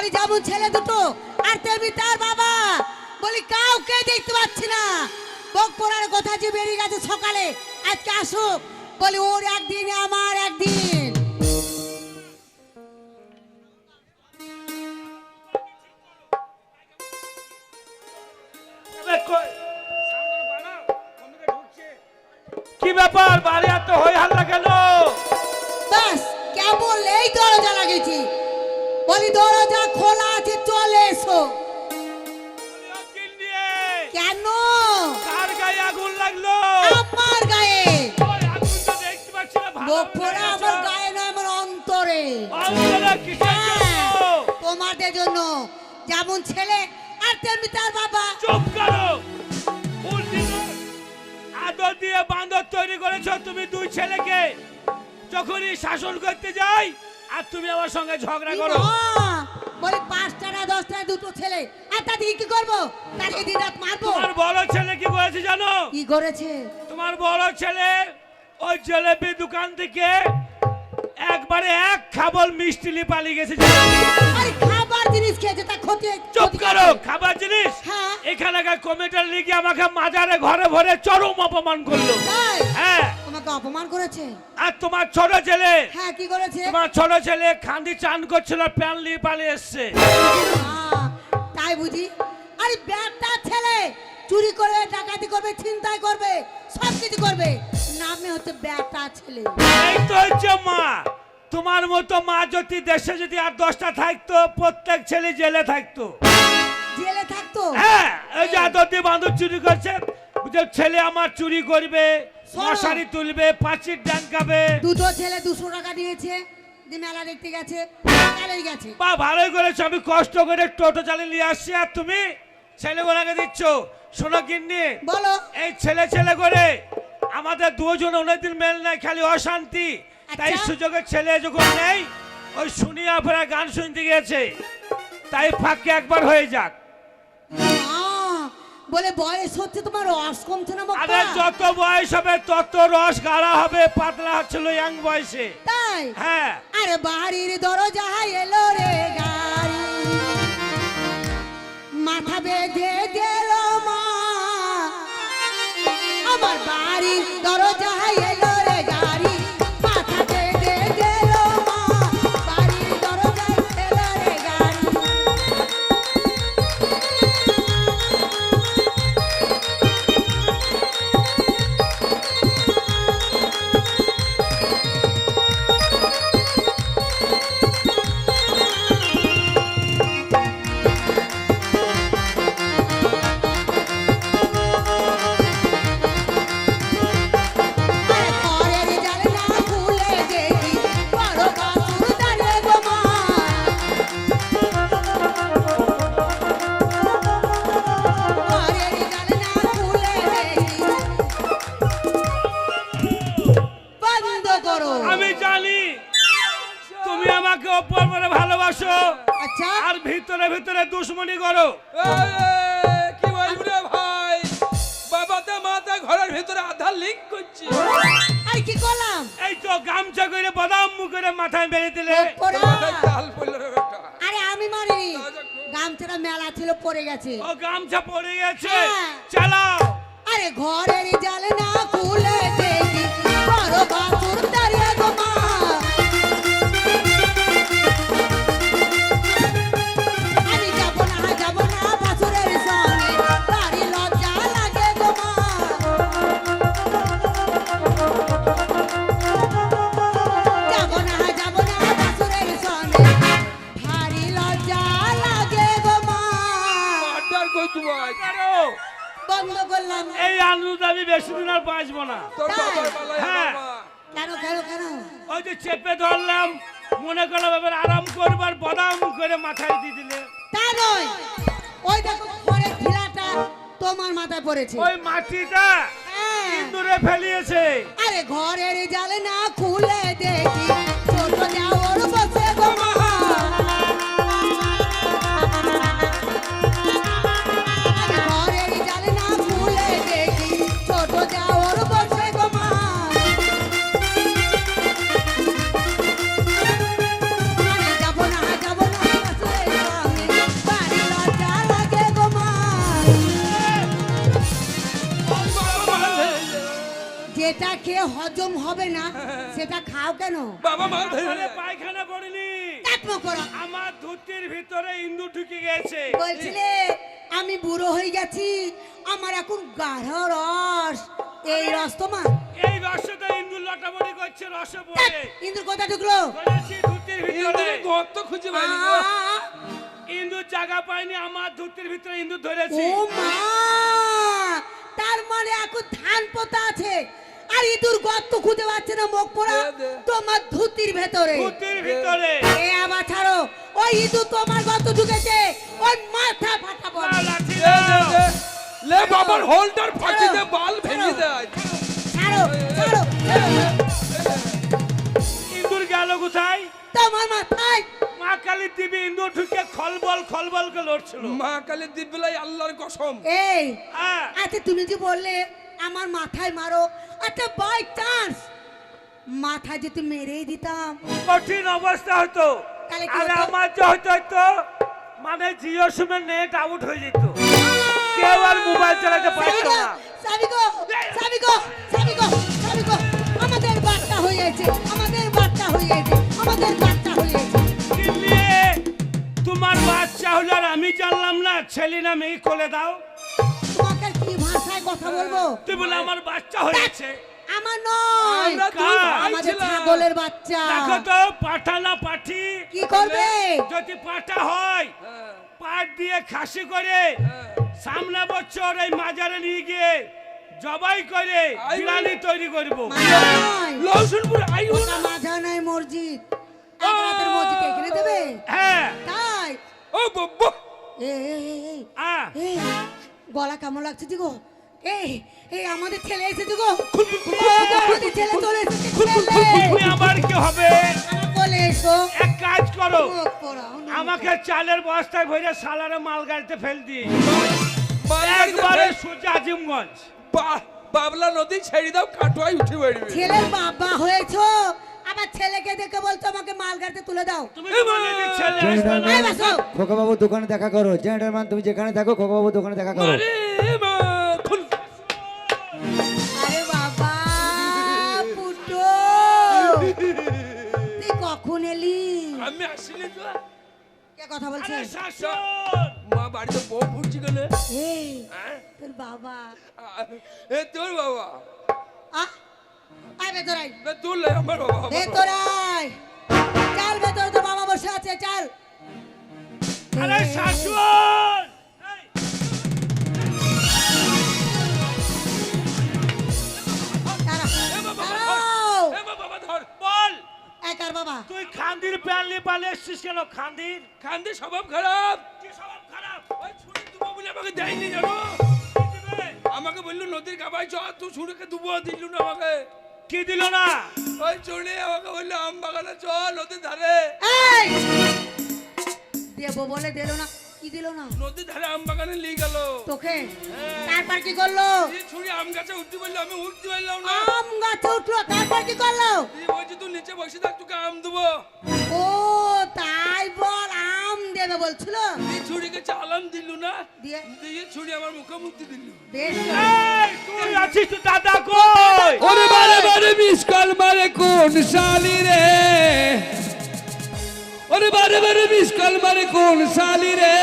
বলি যেমন ছেলে দুটো আর তেমনি তার বাবা, বলি কাউকে দেখতে পাচ্ছি না। বক পড়ার কথা যে বেরিয়ে গেছে সকালে, আজকে আসুক। বলি ওর একদিন আমার একদিন। কি ব্যাপার বাড়ি এত হই হাল্লা কেন? বাস কেবল এই দরজা লাগিয়েছি, বলি দরজা খোলা আছে, চলে এসো। কেন? কার গায়ে আগুন লাগলো? আমার গায়ে। ওই আগুন তো দেখতে পাচ্ছি না। ভালো বকপড়া আমার গায়ে নয়, আমার অন্তরে। অন্তরে কিসের জন্য? তোমাদের জন্য। যেমন ছেলে আর তেমনি তার বাবা। চুপ করো। আদর দিয়ে বান্দর তৈরি করেছো তুমি দুই ছেলেকে। যখনই শাসন করতে যাই আর তুমি আমার সঙ্গে ঝগড়া করো। বলি 5টা না 10টা দুটো ছেলে, আর তাদেরকে কি করবো? তাদেরকে দিন রাত মারবো। তোমার বড় ছেলে কি করেছে জানো? কি করেছে? তোমার বড় ছেলে ওই জিলেপি দোকান থেকে একবারে এক খাবল মিষ্টি নিয়ে পালিয়ে গেছে। আরে খাবার জিনিস খেয়েছে, তা ক্ষতি। চুপ করো। খাবার জিনিস? হ্যাঁ। এখানকার কমিটির লিগে আমাকে মাজারে ঘরে ভরে চরম অপমান করলো। হ্যাঁ। তোমাকে অপমান করেছে? আর তোমার ছোট ছেলে? হ্যাঁ, কি করেছে? তোমার ছোট ছেলে খান্দি চান করছিল, প্যান নিয়ে পালিয়ে এসছে। তাই বুঝি? আরে ব্যাটা ছেলে চুরি করবে, ডাকাতি করবে, ছিনতাই করবে, সব কিছু করবে, নামে হচ্ছে ব্যাটা ছেলে। এই তো হচ্ছে মা। তোমার মতো মা যদি দেশে যদি আর 10টা থাকতো, প্রত্যেক ছেলে জেলে থাকতো। জেলে থাকতো? হ্যাঁ। এই যে আদর দিয়ে বাঁদর চুরি করছে, বুঝে ছেলে আমার চুরি করবে, মশারি তুলবে, পাঁচির ডাঙ্গাবে। দুটো ছেলে 200 টাকা দিয়েছে, দি মেলা দেখতে গেছে, গেলেই গেছে। বা ভালোই করেছো, আমি কষ্ট করে টোটো চালিয়ে নিয়ে আসছি আর তুমি ছেলেগুলোকে দিচ্ছ। শোনো গিন্নি, বলো। এই ছেলে ছেলে করে আমাদের দুজন অনেকদিন মেল নাই, খালি অশান্তি। তাই সুযোগে ছেলে যখন নেই, ওই শুনিয়া ফেরা গান শুনতে গেছে, তাই ফাঁকে একবার হয়ে যাক। বলে বয়স হচ্ছে তোমার, রস কমছে না? আরে যত বয়স হবে তত রস গাঢ়া হবে, পাতলা হচ্ছিল ইয়াং বয়সে। তাই? হ্যাঁ। আরে বাড়ির দরজা এলো রে গাড়ি, মাথা বেঁধে গেল মা। আমার বাড়ির দরজা এলো রে গাড়ি, মাথা বেঁধে গেল মা। বাড়ির দরজা এলো রে গাড়ি। আমি জানি তুমি আমাকে অপর মনে ভালোবাসো, আচ্ছা, আর ভিতরে ভিতরে দুশ্মনী করো। কি বলবো রে ভাই, বাবাতে মাথা ঘরের ভিতরে আধার লিঙ্ক করছি। আর কি করলাম? এই তো গামছা করে বাদাম মুখে মাথায় মেরে দিলে। আরে আমি মারিনি, গামছাটা মেলা ছিল পড়ে গেছে। ও গামছা পড়ে গেছে, হ্যাঁ। চালাও। আরে ঘরের জানলা খুলে দেখি বড় বাবুর দাঁড়িয়ে গো মা। আমি যাব না বাছুরের সঙ্গে, বাড়ি লজ্জা লাগে গো মা। যাব না বাছুরের সঙ্গে, ভারী লজ্জা লাগে গো মা। বন্ধ করলাম। এই আনন্দ আমি বেশি দিন আর বাঁচবো না। হ্যাঁ। কেন কেন কেন? ওই যে চেপে ধরলাম, মনে করলাম এবার আরাম করবার, বাদাম করে মাথায় দিয়ে দিলে। তা নয়, ওই দেখো ঘরের ঢিলাটা তোমার মাথায় পড়েছে। ওই মাটিটা ইন্দুরে ফেলিয়েছে। আরে ঘরের জানলা খুলে দেখি ছোট দেওর বসে গো মা। ঘরের জানলা খুলে দেখি ছোট দেওর বসে গো মা। যাব না বাছুরের হজম হবে না সেটা খাও কেন? বাবা মা ধরে তাহলে পায়খানা করিনি, কাটমো করো। আমার ধুতির ভিতরে ইন্দু ঢুকে গেছে। বলছিলে আমি বুড়ো হয়ে গেছি, আমার এখন গাঢ় রস, এই রস তোমার? এই রসটা ইন্দু লটাবড়ি করছে রসে পড়ে। ইন্দুর কথা ঢুকলো? বলেছি ধুতির ভিতরে ইন্দুরে গর্ত খুঁজে পাইনি গো। ইন্দুর জায়গা পাইনি, আমার ধুতির ভিতরে ইন্দু ও ধরেছি। মা, তার মানে এখন ধান পোতা আছে আর ইঁদুর গর্ত খুঁজে পাচ্ছে না, মুখ পোড়া তোমার ধুতির ভেতরে। ধুতির ভিতরে এ আবার ছাড়ো, ওই ইঁদুর তোমার গর্ত ঢুকেছে, ওই মাথা ফাটাবো। না, লাঠি দে, দে, দাও। দে। লে বাবার হোল্ডার ফাটি দে, বাল ভেঙে দেয়। ছাড়ো ছাড়ো, ইন্দুর গেল কোথায়? তোমার মাথায়। মা কালী দিবি ইন্দুর ঢুকে খলবল খলবল করে লড়ছিল। মা কালী দিব্যলাই আল্লাহর কসম। এই হ্যাঁ, আচ্ছা, তুমি যে বললে আমার মাথায় মারো, আচ্ছা বাই চান্স মাথায় যদি মেরেই দিতাম কঠিন অবস্থা হতো। তাহলে কি আর হতো? আমার যে হতো মানে জিও সিমের নেট আউট হয়ে যেত, কেউ আর মোবাইল চালাতে পারতো না। সাবিগো সাবিগো সাবিগো সাবিগো, আমাদের বাচ্চা হয়ে গেছে, আমাদের বাচ্চা হয়ে গেছে, আমাদের বাচ্চা হয়ে গেছে। কিনলে তোমার বাচ্চা হলো আর আমি জানলাম না, ছেলে না মেয়ে কোলে দাও। তোমাকে আর কি ভাষায় কথা বলবো? তুই বলে আমার বাচ্চা হয়েছে। আমার নয়, আমরা দুই ভাই আমাদের ছিলাম। ছাগলের বাচ্চা। দেখো তো পাঠা না পাঠি, কি করবে? যদি পাঠা হয় হ্যাঁ, পাট দিয়ে খাসি করে হ্যাঁ। সামনে বছর এই মাজারে নিয়ে গিয়ে জবাই করে আই বিরিয়ানি তৈরি করব। মাঝা নয়, লহসুনপুর আইও ওটা না। মাঝা নয়, মসজিদ। এক রাতের মসজিদ এখানে দেবে হ্যাঁ, তাই? ও বাবা, এ, এ, এ, এ, আ এই, গলা কেমন লাগছে দিগো? এই এই আমাদের ছেলে এসেছে গো, আমাদের ছেলে চলে এসেছে, ছেলে। তুমি আমার কি হবে? আমার কোলে এসো। এক কাজ করো, মুখ পোড়াও না। আমাকে চালের বস্তায় ভরে সালারে মাল গাড়িতে ফেল দিই, বাংলাদেশে একবারে সোজা আজিমগঞ্জ। বাবলা নদী ছেড়ে দাও, কাটোয়ায় উঠে বেড়বে। ছেলের বাবা হয়েছো, আবার ছেলেকে দেখে বলছো আমাকে মাল গাড়িতে তুলে দাও। তুমি তো বললে যে ছেলে আসবে না। এই বাসো। খোকাবাবু দোকানে দেখা করো। জেন্টারম্যান, তুমি যেখানে থাকো খোকাবাবু দোকানে দেখা করো। আরে মা, খুল। আরে বাবা পুটো, তুই কখন এলি? আমি আসিনি তো। কে কথা বলছে? আরে শাশুড়, মা বাড়িতে বউ ফুটছি গেলে। এই হ্যাঁ? তোর বাবা। এ তোর বাবা আয় ভেতর আয়, না, তোর লাই আমার বাবা। ভেতর আয়, চাল ভেতর, তোর বাবা বসে আছে, চাল। আরে শাশুড়, এই, দাঁড়া, এ বাবা, দাঁড়াও। এ বাবা ধর। বল এই কার বাবা? তুই খান্দির প্যানলি পালে এসছিস কেন? খান্দির কান্দে স্বভাব খারাপ। কি স্বভাব খারাপ? ওই ছুরি দুবো বলে আমাকে দেয়নি জানো। কি দিবে? আমাকে বললো নদীর গাবায় চ, তুই ছুরিকে দুবো দিল না আমাকে। কি দিল না? ওই ছুরি আমাকে বললো আম বাগানে চ, নদীর ধারে। এই দেবো বলে দিল না, কি দিল না নদীর ধারে আম বাগানে নিয়ে গেল। তোকে? তারপর কি করলো? এই ছুরি আম গাছে উঠতে বললো, আমি উঠতে পারলাম না। আম গাছে উঠলো, তারপর কি করলো? এই বলছি তুই নিচে বসে থাক, তোকে আম দেবো। ও তাই বল, আম দেবে বলছিল। এই ছুরিকে চালান দিল না, দিয়ে দিয়ে ছুরি আমার মুখে মুক্তি দিল। বেশ এই তুই আছিস তো দাদা কই? ওরে বারে বারে মিস কল মারে কোন শালি রে, ওরে বারে বারে মিস কল মারে কোন শালি রে,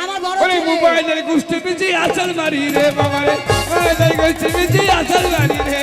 আমার বড় ওরে ছেলে। মোবাইলের গুষ্টি পিছি আসাল মারি রে বাবা রে, মোবাইলের গুষ্টি পিছি আসাল মারি রে।